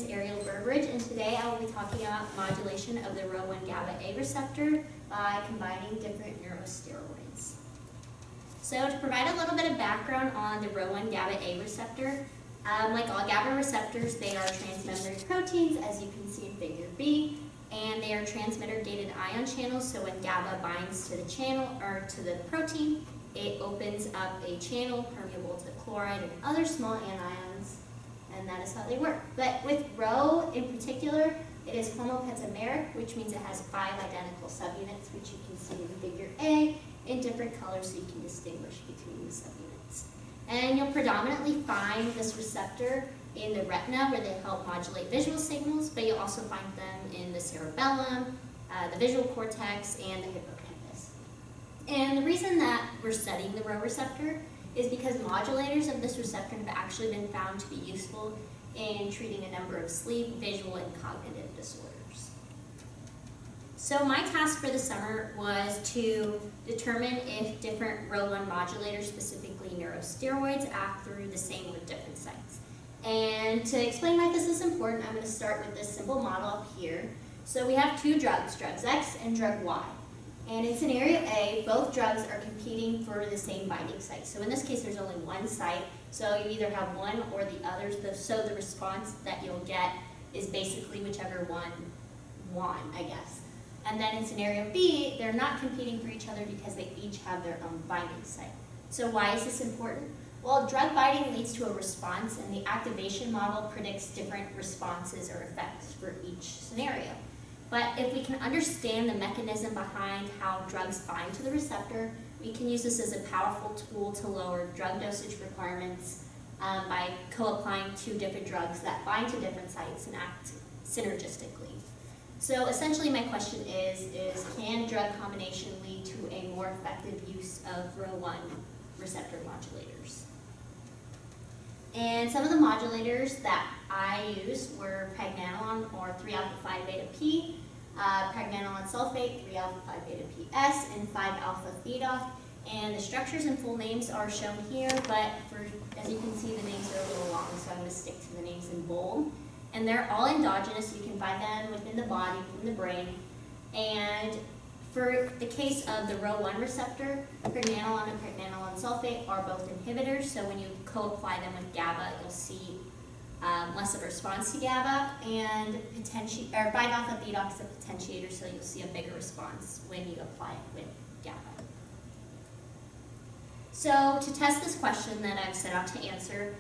is Ariel Burbridge, and today I will be talking about modulation of the Rho1 GABA-A receptor by combining different neurosteroids. So to provide a little bit of background on the Rho1 GABA-A receptor, like all GABA receptors, they are transmembrane proteins, as you can see in figure B, and they are transmitter-gated ion channels, so when GABA binds to the channel or to the protein, it opens up a channel permeable to chloride and other small anions, and that is how they work. But with Rho in particular, it is homopentameric, which means it has 5 identical subunits, which you can see in figure A in different colors so you can distinguish between the subunits. And you'll predominantly find this receptor in the retina, where they help modulate visual signals, but you'll also find them in the cerebellum, the visual cortex, and the hippocampus. And the reason that we're studying the Rho receptor is because modulators of this receptor have actually been found to be useful in treating a number of sleep, visual, and cognitive disorders. So my task for the summer was to determine if different Rho1 modulators, specifically neurosteroids, act through the same with different sites. And to explain why this is important, I'm going to start with this simple model up here. So we have two drugs, drugs X and drug Y. And in scenario A, both drugs are competing for the same binding site. So in this case, there's only one site, so you either have one or the other. So the response that you'll get is basically whichever one won, I guess. And then in scenario B, they're not competing for each other because they each have their own binding site. So why is this important? Well, drug binding leads to a response, and the activation model predicts different responses or effects for each scenario. But if we can understand the mechanism behind how drugs bind to the receptor, we can use this as a powerful tool to lower drug dosage requirements by co-applying two different drugs that bind to different sites and act synergistically. So essentially my question is can drug combination lead to a more effective use of Rho1 receptor modulators? And some of the modulators that I used were pregnenolone, or 3-alpha-5-beta-P, pregnenolone sulfate, 3-alpha-5-beta-PS, and 5-alpha-theta. And the structures and full names are shown here, but as you can see, the names are a little long, so I'm going to stick to the names in bold. And they're all endogenous. You can find them within the body, within the brain. And for the case of the Rho1 receptor, pregnenolone and pregnenolone sulfate are both inhibitors, so when you co-apply them with GABA, you'll see less of a response to GABA, and 5-alpha-theta is a potentiator, so you'll see a bigger response when you apply it with GABA. So to test this question that I've set out to answer,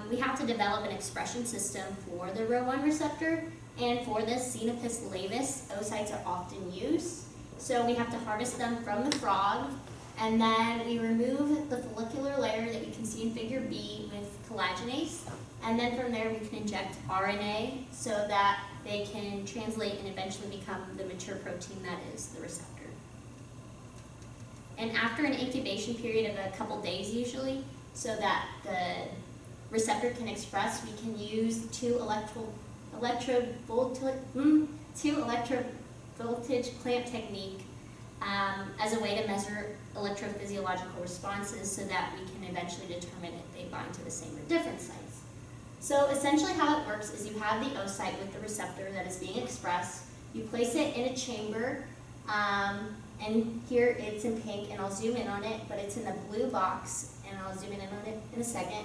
we have to develop an expression system for the Rho1 receptor, and for this, Xenopus laevis oocytes are often used. So we have to harvest them from the frog, and then we remove the follicular layer that you can see in figure B with collagenase, and then from there we can inject RNA so that they can translate and eventually become the mature protein that is the receptor. And after an incubation period of a couple days usually, so that the receptor can express, we can use two electrovoltage clamp technique as a way to measure electrophysiological responses so that we can eventually determine if they bind to the same or different sites. So essentially how it works is you have the oocyte with the receptor that is being expressed, you place it in a chamber, and here it's in pink, and I'll zoom in on it, but it's in the blue box, and I'll zoom in on it in a second.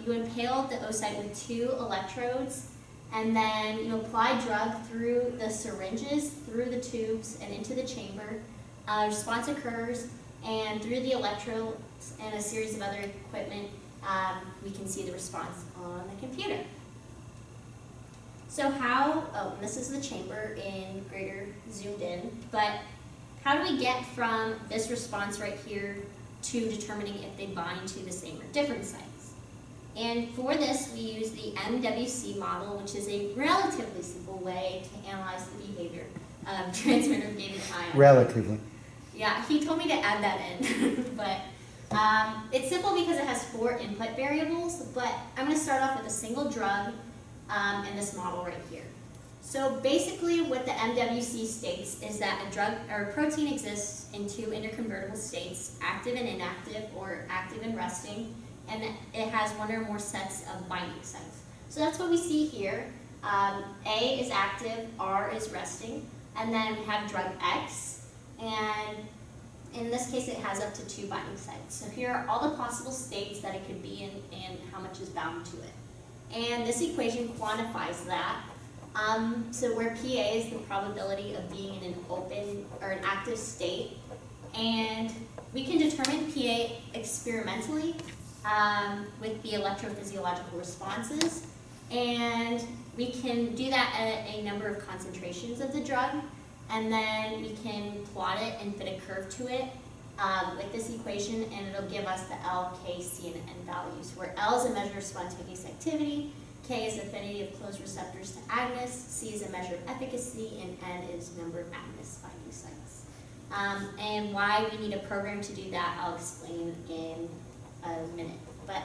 You impale the oocyte with 2 electrodes, and then you apply drug through the syringes, through the tubes, and into the chamber. Response occurs, and through the electrodes and a series of other equipment, we can see the response on the computer. So this is the chamber in greater zoomed in, but how do we get from this response right here to determining if they bind to the same or different sites? And for this, we use the MWC model, which is a relatively simple way to analyze the behavior of transmitter-gated ions. Relatively. Yeah, he told me to add that in, but it's simple because it has 4 input variables, but I'm going to start off with a single drug in this model right here. So basically what the MWC states is that a drug or a protein exists in 2 interconvertible states, active and inactive, or active and resting, and it has one or more sets of binding sites. So that's what we see here. A is active, R is resting, and then we have drug X, and in this case it has up to 2 binding sites. So here are all the possible states that it could be in and how much is bound to it. And this equation quantifies that. So where PA is the probability of being in an open or an active state, and we can determine PA experimentally with the electrophysiological responses, and we can do that at a number of concentrations of the drug, and then we can plot it and fit a curve to it with this equation, and it'll give us the L, K, C, and N values, where L is a measure of spontaneous activity, K is affinity of closed receptors to agonists, C is a measure of efficacy, and N is number of agonist binding sites. And why we need a program to do that, I'll explain in a minute. But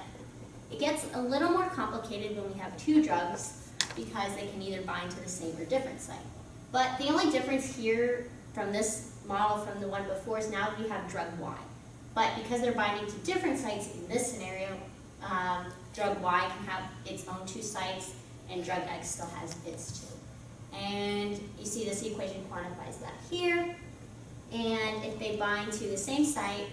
it gets a little more complicated when we have 2 drugs because they can either bind to the same or different site. But the only difference here from this model from the one before is now we have drug Y. But because they're binding to different sites in this scenario, drug Y can have its own 2 sites, and drug X still has its 2. And you see this equation quantifies that here. And if they bind to the same site,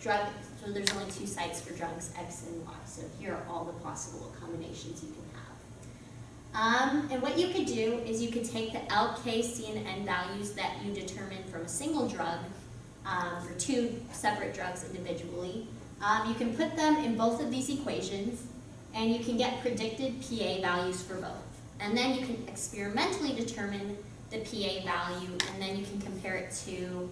so there's only 2 sites for drugs X and Y. So here are all the possible combinations you can have. And what you could do is you could take the L, K, C, and N values that you determine from a single drug for 2 separate drugs individually. You can put them in both of these equations, and you can get predicted PA values for both. And then you can experimentally determine the PA value, and then you can compare it to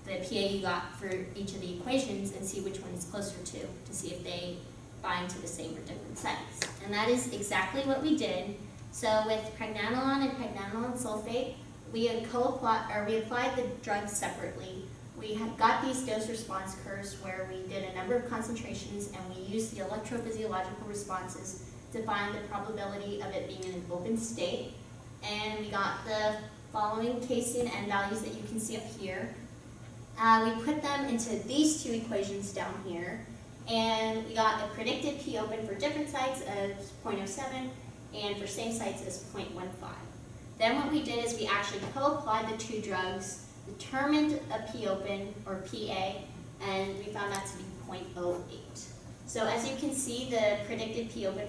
the PA you got for each of the equations and see which one is closer to see if they bind to the same or different sites. And that is exactly what we did. So with pregnenolone and pregnenolone sulfate, we applied the drugs separately. We got these dose response curves where we did a number of concentrations, and we used the electrophysiological responses to find the probability of it being in an open state. And we got the following K, C, and N values that you can see up here. We put them into these 2 equations down here, and we got a predicted P open for different sites of 0.07, and for same sites as 0.15. Then what we did is we actually co-applied the 2 drugs, determined a P open, or PA, and we found that to be 0.08. So as you can see, the predicted P open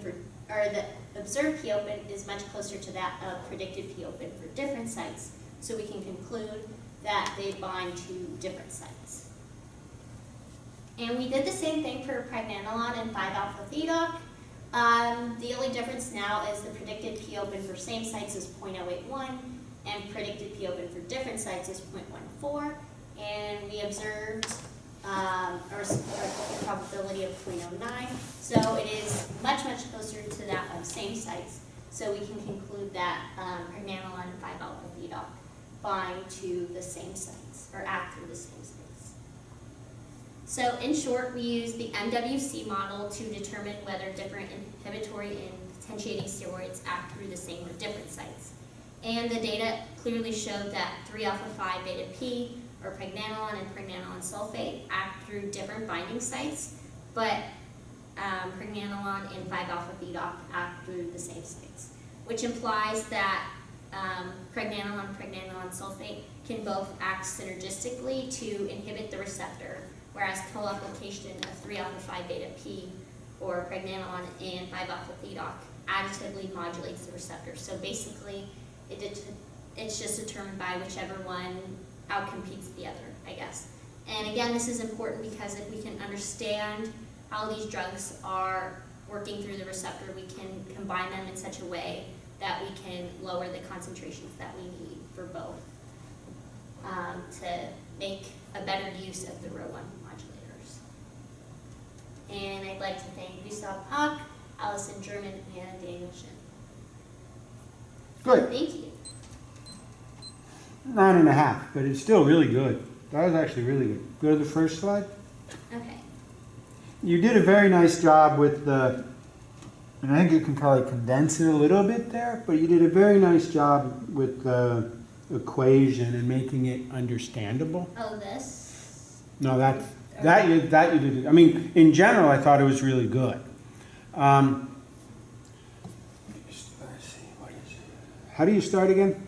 or the observed P open is much closer to that of predicted P open for different sites, so we can conclude that they bind to different sites. And we did the same thing for pregnenolone and 5-alpha-thetoc. The only difference now is the predicted P open for same sites is 0.081, and predicted P open for different sites is 0.14, and we observed a probability of 0.09, so it is much, much closer to that of same sites, so we can conclude that pregnenolone and 5-alpha-thetoc bind to the same sites, or act through the same sites. So in short, we use the MWC model to determine whether different inhibitory and potentiating steroids act through the same or different sites. And the data clearly showed that 3-alpha-5-beta-P, or pregnenolone and pregnenolone sulfate, act through different binding sites, but pregnenolone and 5-alpha-thetoc act through the same sites, which implies that pregnenolone and pregnenolone sulfate can both act synergistically to inhibit the receptor, whereas co-application of 3-alpha-5-beta-P, or pregnenolone and 5-alpha-thetoc, additively modulates the receptor. So basically, it's just determined by whichever one outcompetes the other, I guess. And again, this is important because if we can understand how these drugs are working through the receptor, we can combine them in such a way that we can lower the concentrations that we need for both to make a better use of the Rho1 modulators. And I'd like to thank Gustav Hock, Allison German, and Daniel Shin. Good. Thank you. 9.5, but it's still really good. That was actually really good. Go to the first slide. Okay. You did a very nice job with the, and I think you can probably condense it a little bit there, but you did a very nice job with the equation and making it understandable. Oh, this? No, that you did. I mean, in general, I thought it was really good. How do you start again?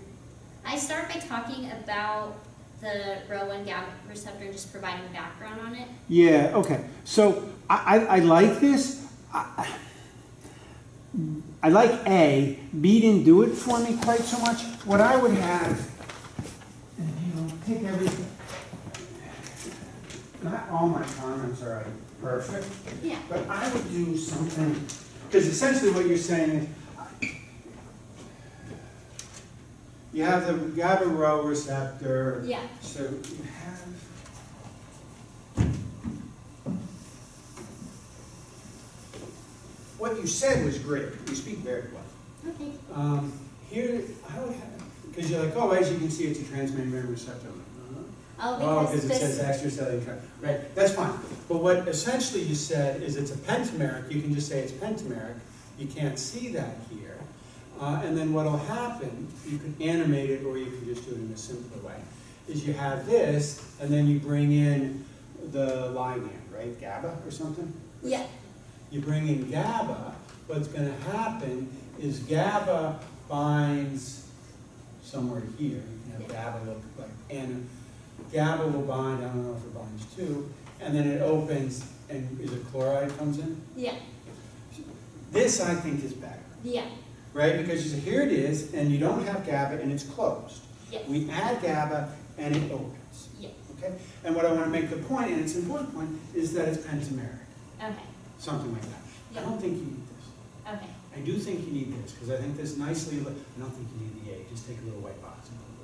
I start by talking about the Rho1 GABA receptor and just providing background on it. Yeah, okay. So I like this. I like A. B didn't do it for me quite so much. What I would have, take everything. Not all my comments are perfect. Yeah. But I would do something, because essentially what you're saying is, you have the GABA Rho receptor. Yeah. So you have. What you said was great. You speak very well. Okay. Here, I would have, because you're like, oh, as you can see, it's a transmembrane receptor. Oh, because it says extracellular. Right, that's fine. But what essentially you said is it's a pentameric. You can just say it's pentameric. You can't see that here. And then what will happen, you can animate it or you can just do it in a simpler way, is you have this, and then you bring in the ligand, right? GABA or something? Yeah. You bring in GABA, what's going to happen is GABA binds somewhere here. You can have GABA look like, and GABA will bind, I don't know if it binds too, and then it opens, and is it chloride comes in? Yeah. This, I think, is better. Yeah. Right? Because you say, here it is, and you don't have GABA, and it's closed. Yes. We add GABA, and it opens. Yes. Okay? And what I want to make the point, and it's an important point, is that it's pentameric. Okay. Something like that. Yeah. I don't think you need this. Okay. I do think you need this, because I think this nicely, I don't think you need the A. Just take a little white box and put it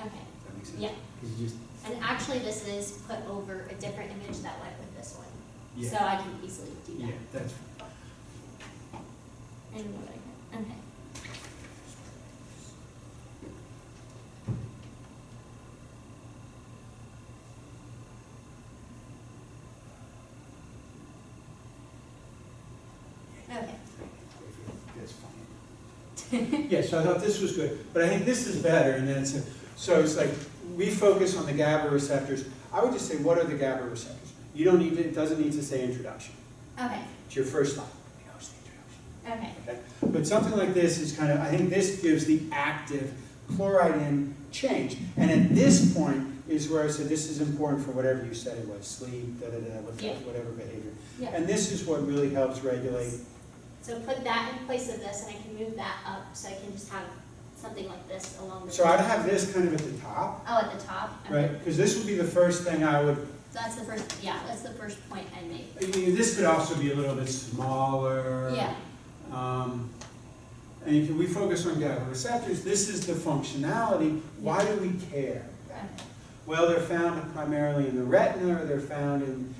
over. Okay. Does that make sense? Yeah. Because you just, And actually, this is put over a different image that went with this one. yeah. So I can easily do that. Yeah, that's And what I can. Okay. Okay. That's fine. Yeah, so I thought this was good, but I think this is better, and then so it's like, we focus on the GABA receptors. I would just say, what are the GABA receptors? You don't need to, it doesn't need to say introduction. Okay. It's your first line. You know, it's the introduction. Okay. Okay? But something like this is kind of, I think this gives the active chloride in change. And at this point is where I said this is important for whatever you said it was, sleep, whatever behavior. Yeah. And this is what really helps regulate. So put that in place of this, and I can move that up, so I can just have something like this along the. So I'd have this kind of at the top, Oh, at the top. Okay. right? Because this would be the first thing I would. That's the first. Yeah, that's the first point I make. I mean, this could also be a little bit smaller. Yeah. And if we focus on GABA receptors, this is the functionality. Why do we care? Okay. Well, they're found primarily in the retina, or they're found in,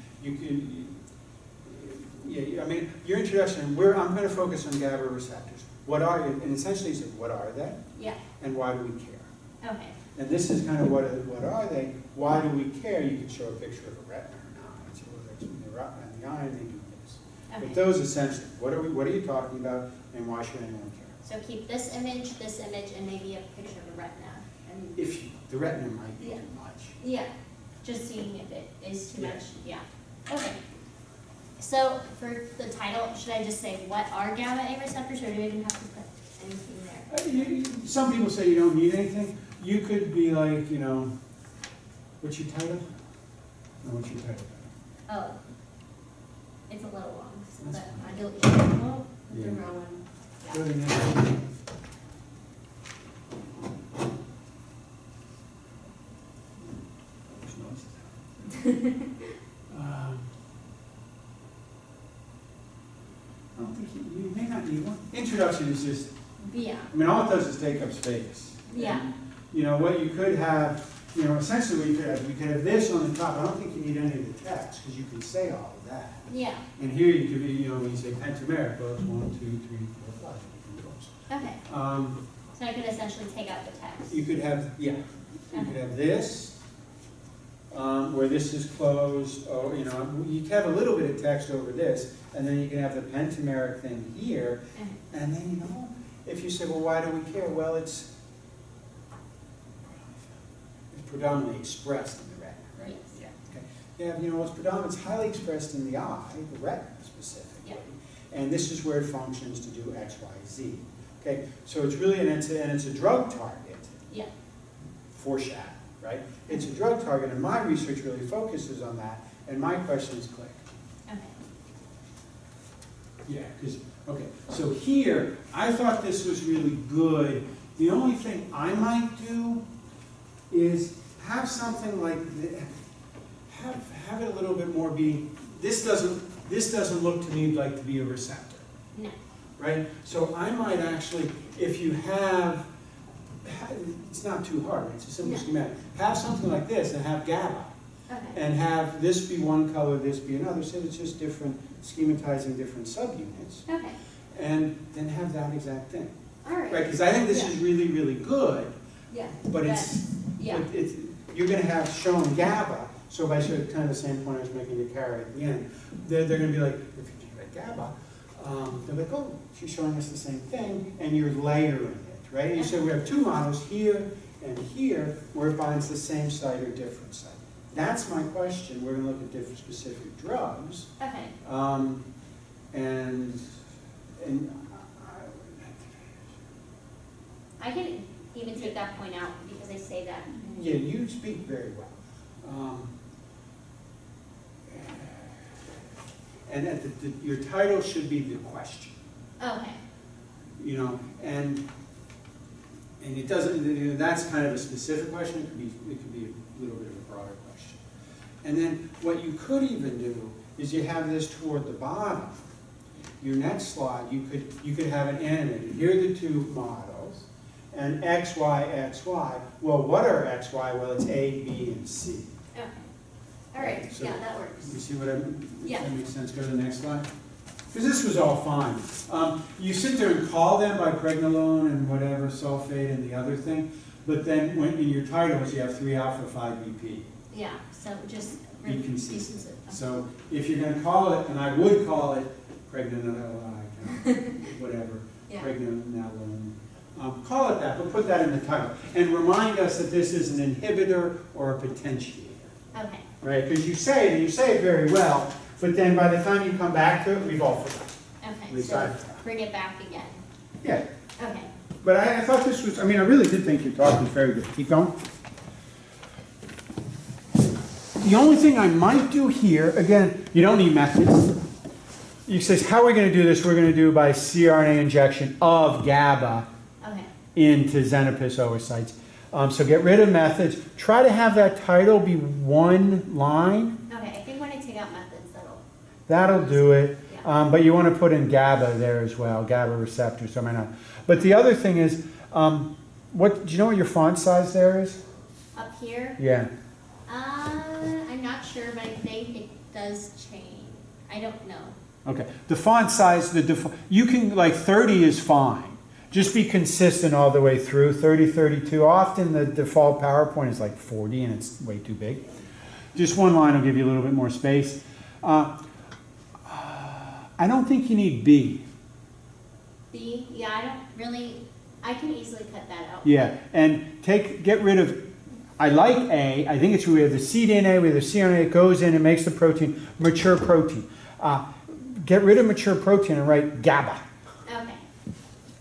I mean, your introduction, I'm going to focus on GABA receptors. What are you, and essentially you said, what are they? Yeah. And why do we care? Okay. And this is kind of what are they? Why do we care? You could show a picture of a retina or not. So in the retina and the eye, and they do this. Okay. But those essentially, what are you talking about, and why should anyone care? So keep this image, and maybe a picture of a retina. And If the retina might be Yeah. too much. yeah, just seeing if it is too Yeah. much. Yeah. Okay. So for the title, should I just say what are GABA A receptors, or do I even have to put anything there? Some people say you don't need anything. You could be like, what's your title? No, what's your title? Oh, it's a little long, so That's that fine. I don't know. Yeah. The Rowan. Go to the next one. I don't think you may not need one. Introduction is just, Yeah. I mean, all it does is take up space. Yeah. And, what you could have, essentially we could have this on the top. I don't think you need any of the text, because you can say all of that. Yeah. And here you could be, when you say pentameric, well, it's 1, 2, 3, 4, 5 different rows. Okay. So I could essentially take out the text. You could have, you could have this, where this is closed, or, you could have a little bit of text over this, and then you can have the pentameric thing here, and then, if you say, well, why do we care? Well, it's predominantly expressed in the retina, right? Yes. Okay. Yeah, what's predominant, it's highly expressed in the eye, the retina specifically. Yep. And this is where it functions to do X, Y, Z. Okay, so it's really, and it's a drug target Yeah. for SHAT, right? It's a drug target, and my research really focuses on that, and my question is click. Okay. Yeah, because, okay, so here, I thought this was really good. The only thing I might do is have something like this, have it a little bit more be, this doesn't look to me like to be a receptor. No. Right? So I might actually, if you have, it's not too hard, it's a simple schematic. Have something like this and have GABA. Okay. And have this be one color, this be another, so it's just different, schematizing different subunits. Okay. And then have that exact thing. All right. Right, because I think this is really, really good, Yeah. but it's, yeah. you're going to have shown GABA, so by sort of kind of the same point I was making to Carrie at the end, they're going to be like, if you get GABA, they're like, oh, she's showing us the same thing, and you're layering it, right? And you say we have two models here and here, where it binds the same site or different site. That's my question. We're going to look at different specific drugs. Okay. And I can even take that point out because I say that. yeah, you speak very well. And your title should be the question. Okay. You know, and it doesn't. You know, that's kind of a specific question. It could be a little bit of a broader question. And then what you could even do is you have this toward the bottom. Your next slide, you could have it animated. Here are the two models, and X, Y, X, Y. Well, what are X, Y? Well, it's A, B, and C. Okay. All right. So yeah, that works. You see what I mean? Yeah. That makes sense. Go to the next slide. Because this was all fine. You sit there and call them by pregnenolone and whatever, sulfate and the other thing, but then when in your titles you have 3-alpha-5-BP. Yeah. So just You can see. pieces of. So if you're going to call it, and I would call it pregnenolone, whatever, Yeah. pregnenolone, call it that, but put that in the title. And remind us that this is an inhibitor or a potentiator. Okay. Right? Because you say it, and you say it very well, but then by the time you come back to it, we've all forgotten. Okay. least So I've- bring it back again. Yeah. Okay. But I thought this was, I mean, I really did think your talk was very good. Keep going. The only thing I might do here, again, you don't need methods. You says, how are we going to do this? We're going to do by cRNA injection of GABA Okay. into Xenopus oocytes. So get rid of methods. Try to have that title be one line. Okay. I think when I take out methods, That'll do it. Yeah. But you want to put in GABA there as well, GABA receptors, so I might not. But the other thing is, what do you know what your font size there is? Up here. Yeah. I'm not sure, but I think it does change. I don't know. Okay. The font size, you can, like 30 is fine. Just be consistent all the way through, 30, 32. Often the default PowerPoint is like 40 and it's way too big. Just one line will give you a little bit more space. I don't think you need B. B? Yeah, I don't really, I can easily cut that out. Yeah, and get rid of, I like A. I think it's we have the cDNA, we have the cRNA, it goes in and makes the protein, mature protein. Get rid of mature protein and write GABA. Okay.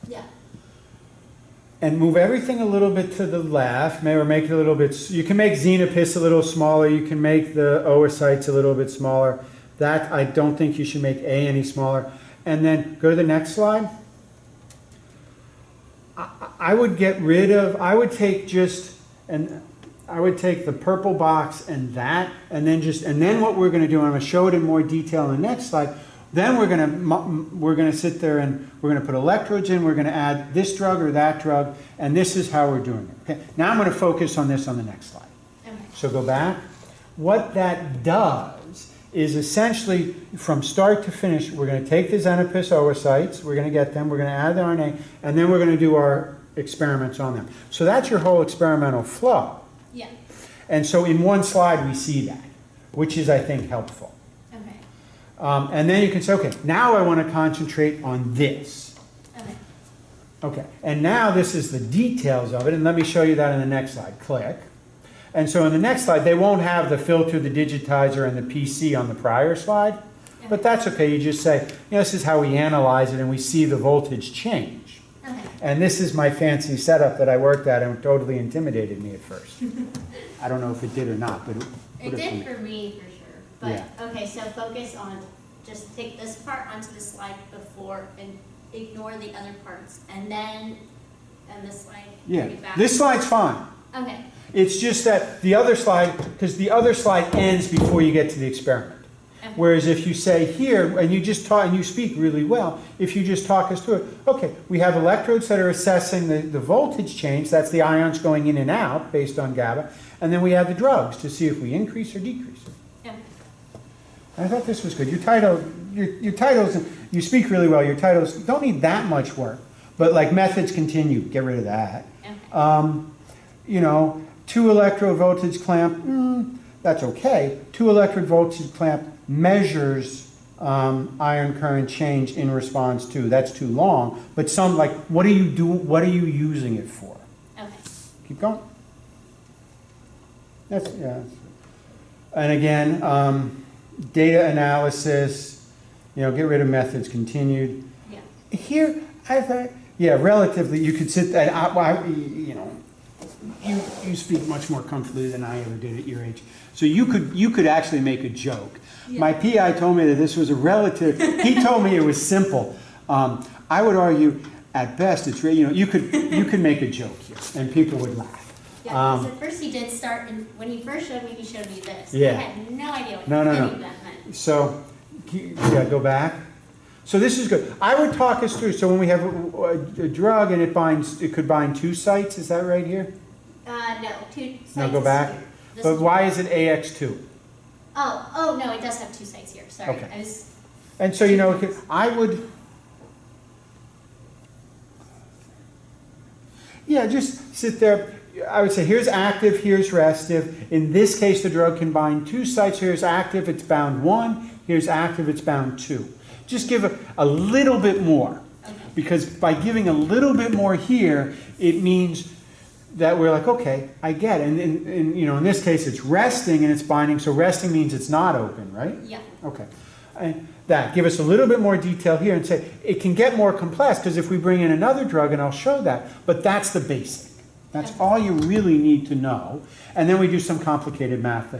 Yeah. And move everything a little bit to the left, maybe make it a little bit, you can make Xenopus a little smaller, you can make the oocytes a little bit smaller. That, I don't think you should make A any smaller. And then go to the next slide. I would get rid of, I would take just, and I would take the purple box and that, and then what we're going to do, and I'm going to show it in more detail in the next slide. Then we're going to sit there and we're going to put electrodes in, we're going to add this drug or that drug, and this is how we're doing it. Okay? Now I'm going to focus on this on the next slide. Okay. So go back. What that does is essentially, from start to finish, we're going to take the Xenopus oocytes, we're going to get them, we're going to add the RNA, and then we're going to do our experiments on them. So that's your whole experimental flow. Yeah. And so in one slide we see that, which is, I think, helpful. Okay. And then you can say, okay, now I want to concentrate on this. Okay. Okay, and now this is the details of it, and let me show you that in the next slide. Click. And so in the next slide, they won't have the filter, the digitizer, and the PC on the prior slide. But that's okay. You just say, you know, this is how we analyze it, and we see the voltage change. Okay. And this is my fancy setup that I worked at, and it totally intimidated me at first. I don't know if it did or not, but it did for me for sure. But Yeah. okay, so focus on, just take this part onto the slide before and ignore the other parts, and then this slide. Yeah, bring it back. this slide's fine. Okay. It's just that the other slide, because the other slide ends before you get to the experiment. Okay. Whereas if you say here, and you just talk, and you speak really well, if you just talk us through it, okay, we have electrodes that are assessing the voltage change, that's the ions going in and out based on GABA, and then we have the drugs to see if we increase or decrease. Yeah. I thought this was good. Your titles, you speak really well, your titles don't need that much work, but like methods continue, get rid of that. Okay. You know, 2 electrode voltage clamp, that's okay. 2 electrode voltage clamp measures ion current change in response to. That's too long. But some, like, what are you using it for? Okay. Keep going. Yeah. And again, data analysis, you know, get rid of methods continued. Yeah. Here, I thought, yeah, relatively, you could sit, you know, you speak much more comfortably than I ever did at your age. So you could actually make a joke. Yeah. My PI told me that this was a relative, he told me it was simple. I would argue, at best, it's you know, you could make a joke here, and people would laugh. Yeah, because at first he did start, and when he first showed me, he showed me this. Yeah. I had no idea what any of that meant. So, yeah, go back. So this is good. I would talk us through, so when we have a drug and it could bind 2 sites, is that right here? No, 2 sites. No, go back. But why is it AX2? Oh, no, it does have 2 sites here. Sorry. Okay. And so, you know, I would, yeah, just sit there. I would say, here's active, here's restive. In this case, the drug can bind 2 sites. Here's active, it's bound 1. Here's active, it's bound 2. Just give a little bit more. Okay. Because by giving a little bit more here, it means that we're like, okay, I get it. And you know, in this case, it's resting and it's binding. So resting means it's not open, right? Yeah. Okay. And give us a little bit more detail here and say, it can get more complex because if we bring in another drug, and I'll show that, but that's the basic. That's all you really need to know. And then we do some complicated math.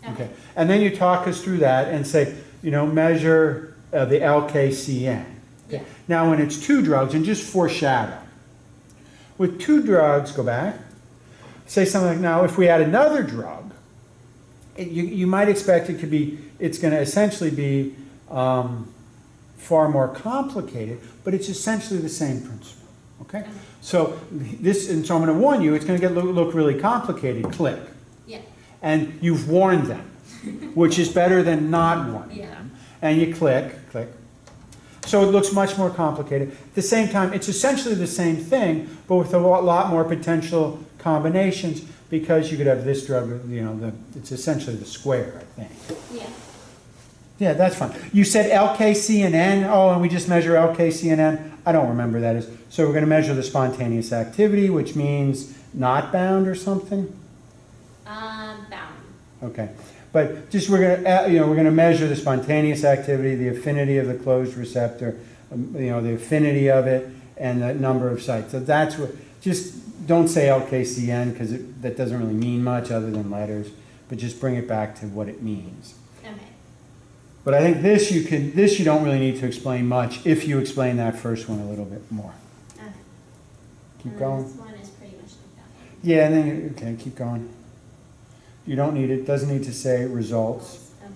Okay. And then you talk us through that and say, you know, measure the LKCN. Okay. Yeah. Now when it's 2 drugs, and just foreshadow. With 2 drugs, go back, say something like, now if we add another drug, you might expect it's going to essentially be far more complicated, but it's essentially the same principle. Okay? So I'm going to warn you, it's going to look really complicated. Click. Yeah. And you've warned them, which is better than not warning them. And you click. So it looks much more complicated. At the same time, it's essentially the same thing, but with a lot more potential combinations, because you could have this drug, you know, it's essentially the square, I think. Yeah. Yeah, that's fine. You said LKCNN. Oh, and we just measure LKCNN. I don't remember that is. So we're going to measure the spontaneous activity, which means not bound or something? Bound. Okay. But just we're going to measure the spontaneous activity, the affinity of the closed receptor, you know, the affinity of it, and the number of sites. So that's what. Just don't say LKCN because that doesn't really mean much other than letters. But just bring it back to what it means. Okay. But I think this you don't really need to explain much if you explain that first one a little bit more. Okay. Keep going. This one is pretty much like that. Yeah, and then okay, keep going. You don't need it. Doesn't need to say results. Okay.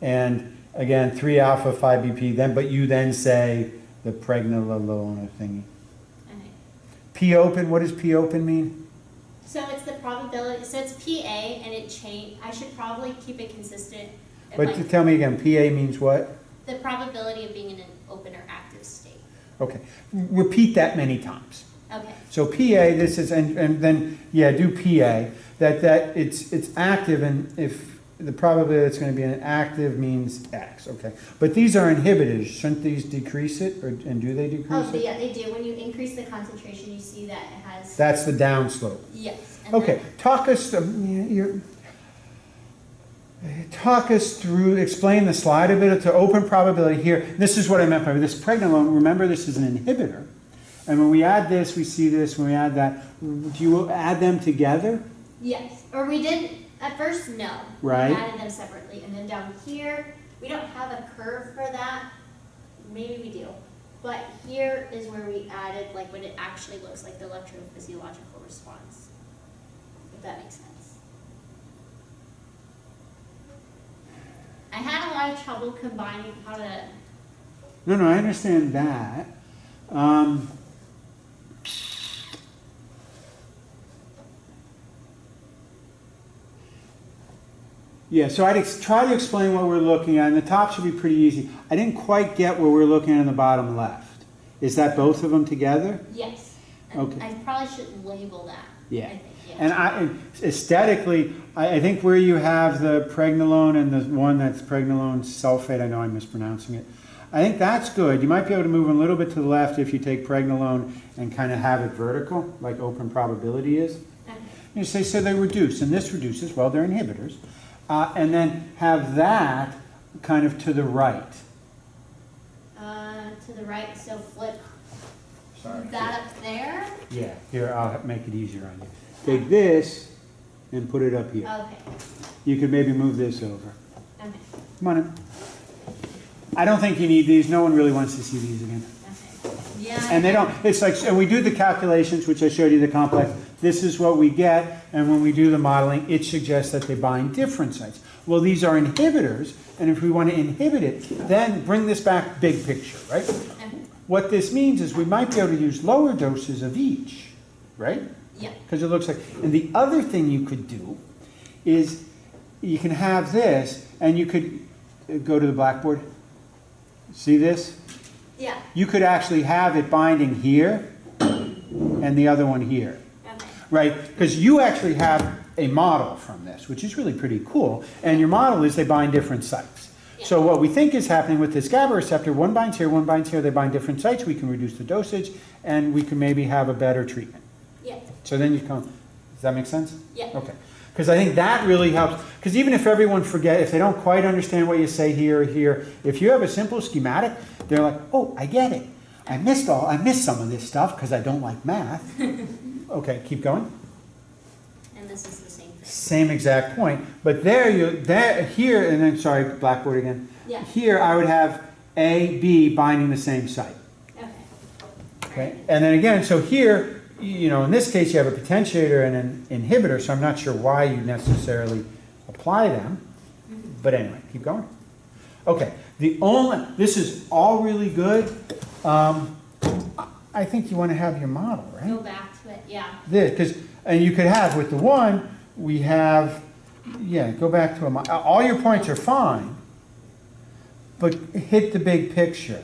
And again, 3 alpha 5 BP. But you then say the pregnenolone thingy. Okay. P open. What does P open mean? So it's the probability. So it's PA, and it change. I should probably keep it consistent. But tell me again. PA means what? The probability of being in an open or active state. Okay. Repeat that many times. Okay. So PA, this is, and then, yeah, do PA, that it's active, and if the probability it's going to be an active means X, okay. But these are inhibitors. Shouldn't these decrease it, and do they decrease it? Yeah, they do. When you increase the concentration, you see that it has... That's the downslope. Yes. Okay, talk us through, explain the slide a bit to open probability here. This is what I meant by this pregnenolone. Remember, this is an inhibitor. And when we add this, we see this. When we add that, do you add them together? Yes. Or we did at first, no. Right. We added them separately. And then down here, we don't have a curve for that. Maybe we do. But here is where we added like what it actually looks like, the electrophysiological response. If that makes sense. I had a lot of trouble combining how to... No, I understand that. Yeah, so I'd try to explain what we're looking at, and the top should be pretty easy. I didn't quite get what we're looking at in the bottom left. Is that both of them together? Yes. Okay. I probably should label that. Yeah. I think, yeah. And aesthetically, I think where you have the pregnenolone and the one that's pregnenolone sulfate, I know I'm mispronouncing it, I think that's good. You might be able to move them a little bit to the left if you take pregnenolone and kind of have it vertical, like open probability is. Okay. You say, so they reduce, and this reduces, well, they're inhibitors. And then have that kind of to the right. To the right, so flip Sorry. that up there. Yeah, here, I'll make it easier on you. Take this and put it up here. Okay. You could maybe move this over. Okay. Come on in. I don't think you need these. No one really wants to see these again. Okay. Yeah. And they don't, it's like, and we do the calculations, which I showed you the complex. This is what we get, and when we do the modeling, it suggests that they bind different sites. Well, these are inhibitors, and if we want to inhibit it, then bring this back big picture, right? Okay. What this means is we might be able to use lower doses of each, right? Yeah. Because it looks like, and the other thing you could do is you can have this, and you could go to the blackboard. See this? Yeah. You could actually have it binding here and the other one here, Okay. right? Because you actually have a model from this, which is really pretty cool. And your model is they bind different sites. Yeah. So what we think is happening with this GABA receptor, one binds here, one binds here, they bind different sites, we can reduce the dosage, and we can maybe have a better treatment. Yeah. So then you come, does that make sense? Yeah. Okay. Because I think that really helps. Because even if everyone if they don't quite understand what you say here or here, if you have a simple schematic, they're like, oh, I get it. I missed some of this stuff because I don't like math. Okay, keep going. And this is the same thing. Same exact point. But here, and then, sorry, blackboard again. Yeah. Here I would have A, B binding the same site. Okay. Okay. And then again, so here, you know, in this case, you have a potentiator and an inhibitor, so I'm not sure why you necessarily apply them. But anyway, keep going. Okay, this is all really good. I think you want to have your model, right? Go back to it, yeah. And you could have, with the one, we have, yeah, go back to a model. All your points are fine, but hit the big picture.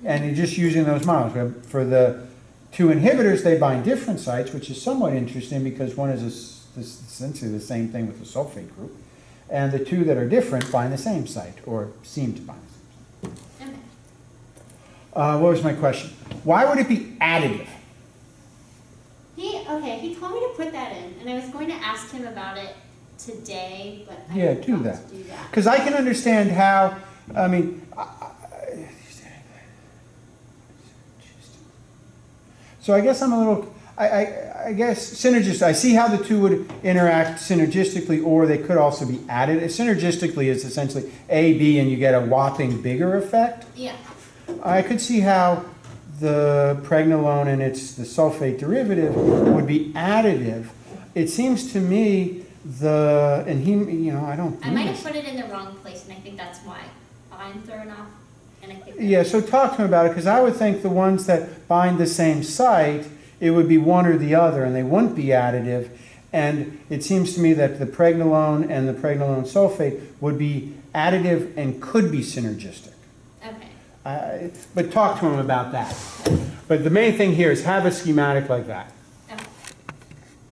And you're just using those models. For the two inhibitors, they bind different sites, which is somewhat interesting because one is essentially the same thing with the sulfate group. And the two that are different bind the same site, or seem to bind the same site. Okay. What was my question? Why would it be additive? He told me to put that in, and I was going to ask him about it today, but I Yeah, forgot do that. to do that. Because I can understand how, I mean, so I guess I'm a little, I guess synergist, I see how the two would interact synergistically, or they could also be added. Synergistically is essentially A, B, and you get a whopping bigger effect. Yeah. I could see how the pregnenolone and the sulfate derivative would be additive. It seems to me I might have put it in the wrong place, and I think that's why I'm thrown off. And I think Yeah, so talk to me about it, because I would think the ones that bind the same site, it would be one or the other, and they wouldn't be additive. And it seems to me that the pregnenolone and the pregnenolone sulfate would be additive and could be synergistic. Okay. But talk to him about that. But the main thing here is have a schematic like that.